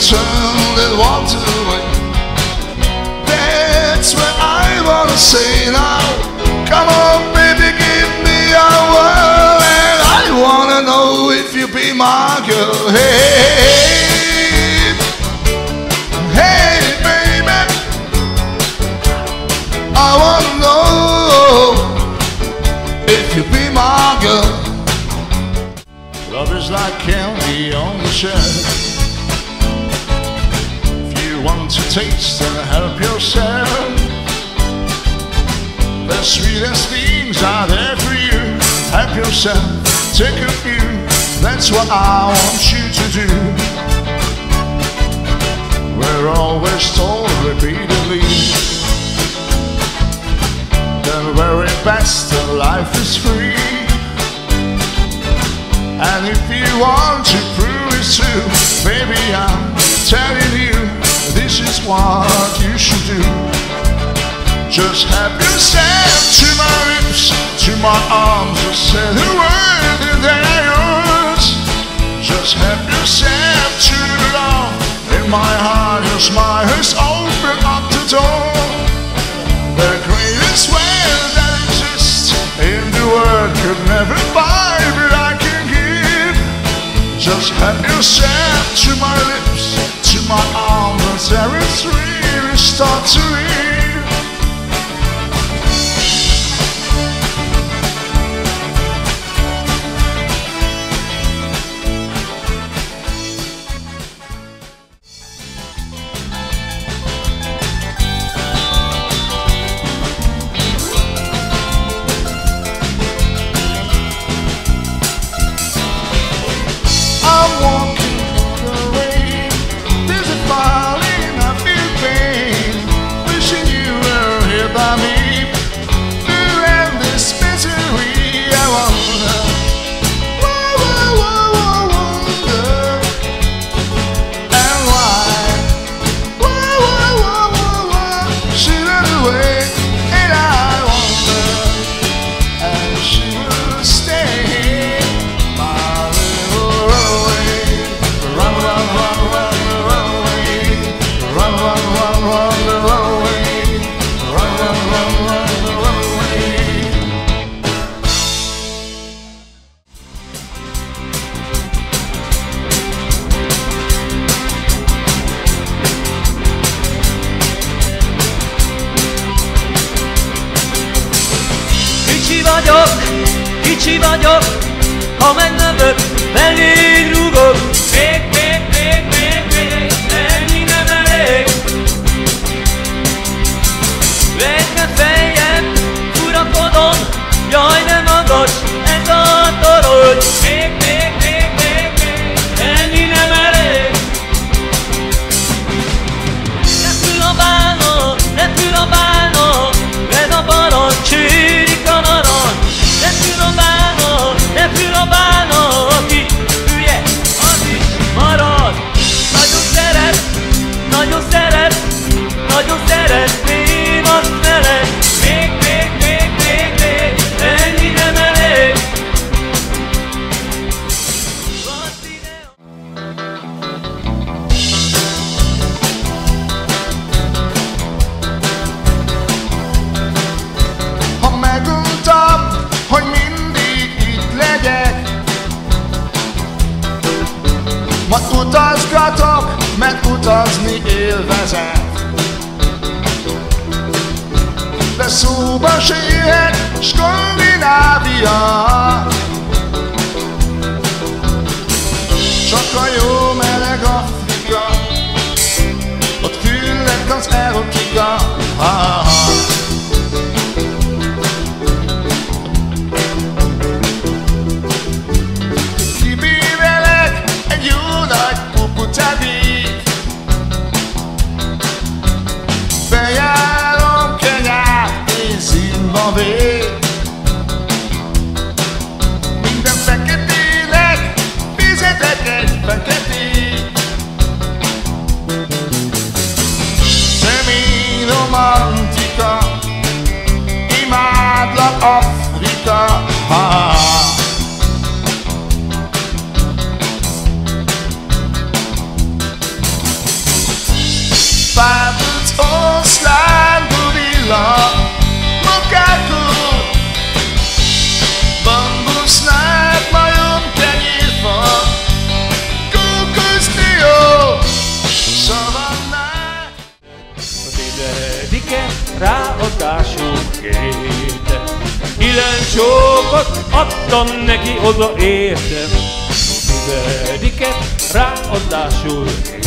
turned and walked away. That's what I wanna say now. Come on, baby, give me a whirl, and I wanna know if you be my girl. Hey, hey, baby, I wanna know if you be my girl. Love is like candy on the shelf. If you want to taste and help yourself, the sweetest things are there for you. Help yourself, take a few. That's what I want you to do. We're always told repeatedly the very best of life is free. And if you want to prove it true, baby, I'm telling you, this is what you should do. Just help yourself to my lips, to my arms, just say the word and they're yours. Just help yourself to the love in my heart, your smile has opened up the door. The greatest well that exists in the world could never buy, but I can give. Just help yourself to my lips, to my arms, and there is really start to live. Kicsi vagyok, ha megnövök, beléd rúgok. Még, ennyi nem elég. Vedd meg fejem, urakodom, jaj ne magas, ez a torony. Még, ennyi nem elég. Repül a bálna, ez a barancs, csőrik a narancs. Repül a bálna, aki hülye, az is marad. Nagyon szeretném azt veled. Még, ennyi nem elég. Ha meguntam, hogy mindig itt legyek, majd utazgatok, mert utazni élvezek. De szóba se jöhet Skandinávia, csak a jó meleg Afrika, ott küllek az erotika. Kibírelek egy jó nagy puputávig, bejárom Kenyát és Zimbabwét. Minden feketének fizetek egy feketét. Semmi romantika, Fábult oroszlán gorilla, makákon, bambusznák, majom, tenyérfa, kókuszdió, szavannák. A tizedike ráadásul kéte, 9 csókot adtam neki oda érte. Tizedike ráadásul kéte.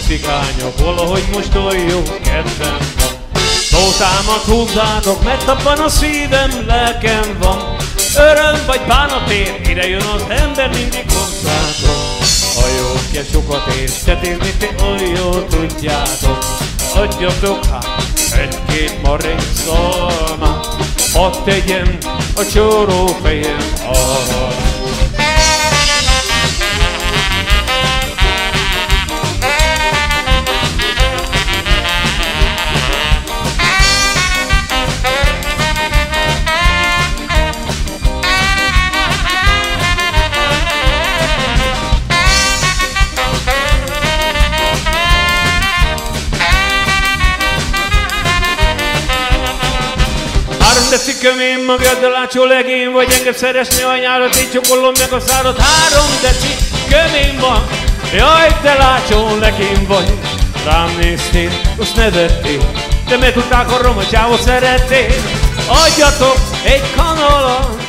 Cigányok, valahogy most olyan jó kedvem van. Szótámat húzzátok, mert abban a szívem, lelkem van. Öröm vagy bánatért, ide jön az ember mindig hozzátok. A jó kell sokat és tetérni, ti olyan tudjátok. Adjatok hát egy-két marék szalmát, hadd tegyem a csóró fejem alá. Tetszik kömém magad, a látsó legény vagy, engem szeresni anyárat, így csokolom meg a szárat. 3 deci kömém van, jaj, te látsó legény vagy. Rám néztél, azt nevettél, de mert tudták arról, hogy csávot szerettél. Adjatok egy kanalat,